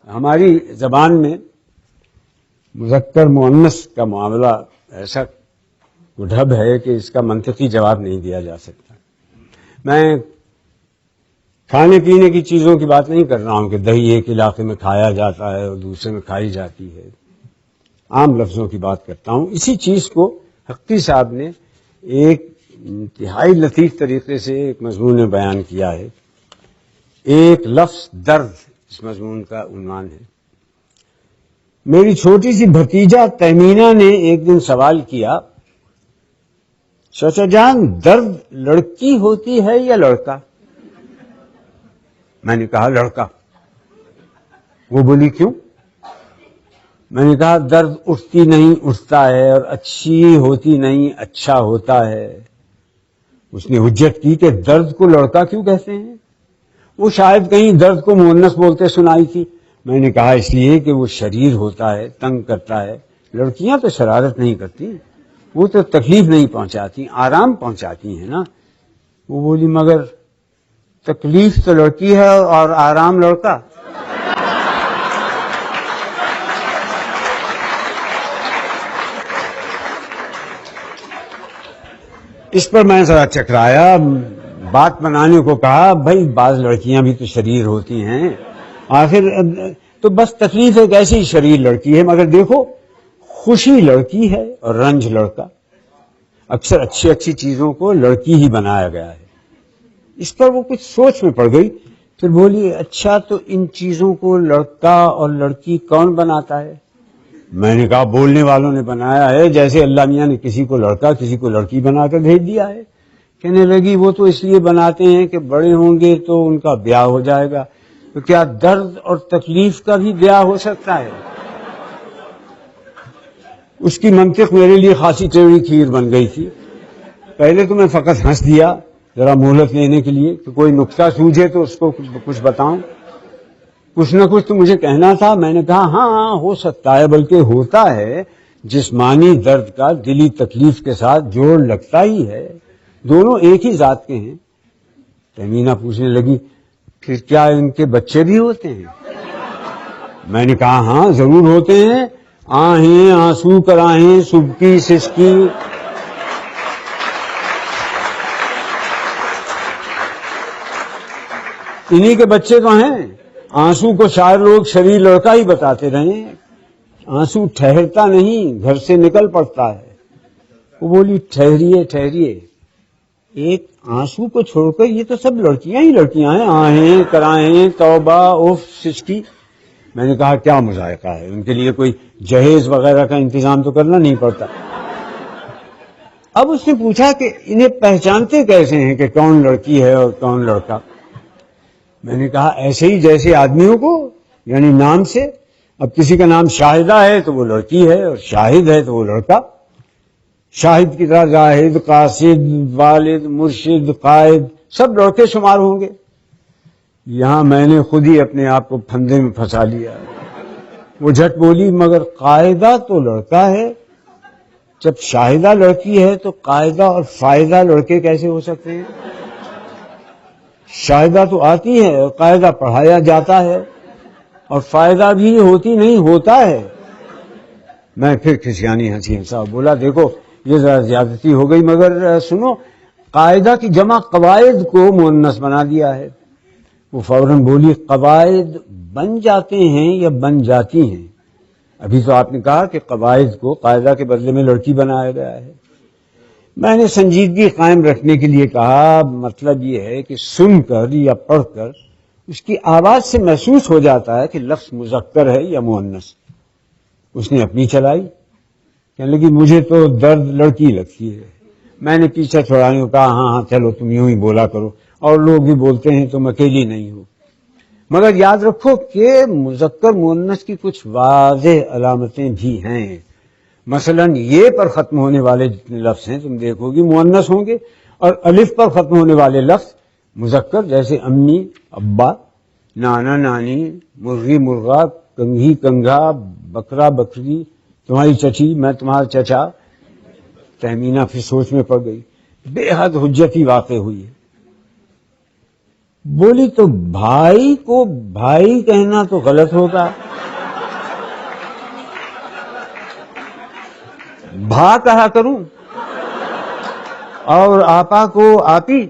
ہماری زبان میں مذکر مؤنث کا معاملہ ایسا ڈھب ہے کہ اس کا منطقی جواب نہیں دیا جا سکتا. میں کھانے پینے کی چیزوں کی بات نہیں کر رہا ہوں کہ دہی ایک علاقے میں کھایا جاتا ہے اور دوسرے میں کھائی جاتی ہے. عام لفظوں کی بات کرتا ہوں. اسی چیز کو حقی صاحب نے ایک انتہائی لطیف طریقے سے ایک مضمون میں بیان کیا ہے. ایک لفظ درد اس مضمون کا عنوان ہے. میری چھوٹی سی بھتیجا تہمینہ نے ایک دن سوال کیا، چچا جان درد لڑکی ہوتی ہے یا لڑکا؟ میں نے کہا لڑکا. وہ بولی کیوں؟ میں نے کہا درد اٹھتی نہیں اٹھتا ہے اور اچھی ہوتی نہیں اچھا ہوتا ہے. اس نے حجت کی کہ درد کو لڑکا کیوں کہتے ہیں؟ وہ شاید کہیں درد کو مؤنث بولتے سنائی تھی. میں نے کہا اس لیے کہ وہ شریر ہوتا ہے، تنگ کرتا ہے. لڑکیاں تو شرارت نہیں کرتی، وہ تو تکلیف نہیں پہنچاتی، آرام پہنچاتی ہیں نا. وہ بولی مگر تکلیف تو لڑکی ہے اور آرام لڑکا. اس پر میں ذرا چکرایا، بات بنانے کو کہا بھائی بعض لڑکیاں بھی تو شریر ہوتی ہیں، آخر تو بس تکلیف ایک ایسی شریر لڑکی ہے. مگر دیکھو خوشی لڑکی ہے اور رنج لڑکا. اکثر اچھی اچھی چیزوں کو لڑکی ہی بنایا گیا ہے. اس پر وہ کچھ سوچ میں پڑ گئی، پھر بولی اچھا تو ان چیزوں کو لڑکا اور لڑکی کون بناتا ہے؟ میں نے کہا بولنے والوں نے بنایا ہے، جیسے اللہ میاں نے کسی کو لڑکا کسی کو لڑکی بنا کر بھیج دیا ہے. کہنے لگی وہ تو اس لیے بناتے ہیں کہ بڑے ہوں گے تو ان کا بیاہ ہو جائے گا. تو کیا درد اور تکلیف کا بھی بیاہ ہو سکتا ہے؟ اس کی منطق میرے لیے خاصی ٹیڑھی کھیر بن گئی تھی. پہلے تو میں فقط ہنس دیا ذرا مہلت لینے کے لیے کہ کوئی نکتہ سوجھے تو اس کو کچھ بتاؤں. کچھ نہ کچھ تو مجھے کہنا تھا. میں نے کہا ہاں ہو سکتا ہے، بلکہ ہوتا ہے. جسمانی درد کا دلی تکلیف کے ساتھ جوڑ لگتا ہی ہے، دونوں ایک ہی ذات کے ہیں. تہمینہ پوچھنے لگی پھر کیا ان کے بچے بھی ہوتے ہیں؟ میں نے کہا ہاں ضرور ہوتے ہیں. آہیں آنسو کراہیں سبکی سسکی. انہی کے بچے تو ہیں. آنسو کو شاعر لوگ شریر لڑکا ہی بتاتے رہے. آنسو ٹھہرتا نہیں، گھر سے نکل پڑتا ہے. وہ بولی ٹھہریے ٹھہریے، ایک آنسو کو چھوڑ کر یہ تو سب لڑکیاں ہی لڑکیاں ہیں. آہیں کرائیں توبہ اوف سسکی. میں نے کہا کیا مذائقہ ہے، ان کے لیے کوئی جہیز وغیرہ کا انتظام تو کرنا نہیں پڑتا. اب اس نے پوچھا کہ انہیں پہچانتے کیسے ہیں کہ کون لڑکی ہے اور کون لڑکا؟ میں نے کہا ایسے ہی جیسے آدمیوں کو، یعنی نام سے. اب کسی کا نام شاہدہ ہے تو وہ لڑکی ہے اور شاہد ہے تو وہ لڑکا. شاہد کی طرح زاہد، قاصد، والد، مرشد، قائد سب لڑکے شمار ہوں گے. یہاں میں نے خود ہی اپنے آپ کو پھندے میں پھنسا لیا. وہ جھٹ بولی مگر قاعدہ تو لڑکا ہے. جب شاہدہ لڑکی ہے تو قاعدہ اور فائدہ لڑکے کیسے ہو سکتے ہیں؟ شاہدہ تو آتی ہے اور قاعدہ پڑھایا جاتا ہے اور فائدہ بھی ہوتی نہیں ہوتا ہے. میں پھر کھسیانی ہنسی ہنسا. بولا دیکھو یہ ذرا زیادتی ہو گئی، مگر سنو قاعدہ کی جمع قواعد کو مؤنث بنا دیا ہے. وہ فوراً بولی قواعد بن جاتے ہیں یا بن جاتی ہیں؟ ابھی تو آپ نے کہا کہ قواعد کو قاعدہ کے بدلے میں لڑکی بنایا گیا ہے. میں نے سنجیدگی قائم رکھنے کے لیے کہا مطلب یہ ہے کہ سن کر یا پڑھ کر اس کی آواز سے محسوس ہو جاتا ہے کہ لفظ مذکر ہے یا مؤنث. اس نے اپنی چلائی، کہنے لگی مجھے تو درد لڑکی لگتی ہے. میں نے پیچھے چھوڑانے کو کہا ہاں ہاں چلو تم یوں ہی بولا کرو، اور لوگ بھی بولتے ہیں تم اکیلی نہیں ہو. مگر یاد رکھو کہ مذکر مؤنث کی کچھ واضح علامتیں بھی ہیں. مثلا یہ پر ختم ہونے والے جتنے لفظ ہیں تم دیکھو گی مؤنث ہوں گے، اور الف پر ختم ہونے والے لفظ مذکر، جیسے امی ابا، نانا نانی، مرغی مرغا، کنگھی کنگھا، بکرا بکری، تمہاری چچی میں تمہارا چچا. تہمینہ پھر سوچ میں پڑ گئی. بے حد حجتی واقع ہوئی ہے. بولی تو بھائی کو بھائی کہنا تو غلط ہوتا، بھا کہا کروں اور آپا کو آپی،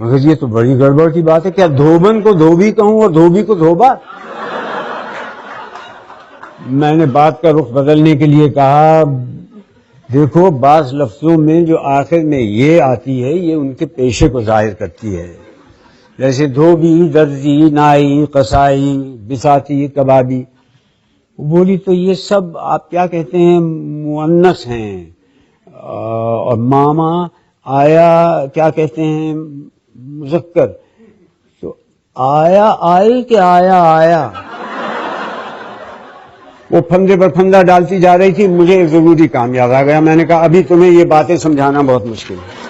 مگر یہ تو بڑی گڑبڑ کی بات ہے، کیا دھوبن کو دھوبی کہوں اور دھوبی کو دھوبا؟ میں نے بات کا رخ بدلنے کے لیے کہا دیکھو بعض لفظوں میں جو آخر میں یہ آتی ہے یہ ان کے پیشے کو ظاہر کرتی ہے، جیسے دھوبی، درزی، نائی، قصائی، بساتی، کبابی۔ بولی تو یہ سب آپ کیا کہتے ہیں مؤنث ہیں، اور ماما آیا کیا کہتے ہیں مذکر، تو آیا آئی کہ آیا آیا؟ وہ پھندے پر پھندا ڈالتی جا رہی تھی، مجھے ایک ضروری کام یاد آ گیا، میں نے کہا ابھی تمہیں یہ باتیں سمجھانا بہت مشکل ہے۔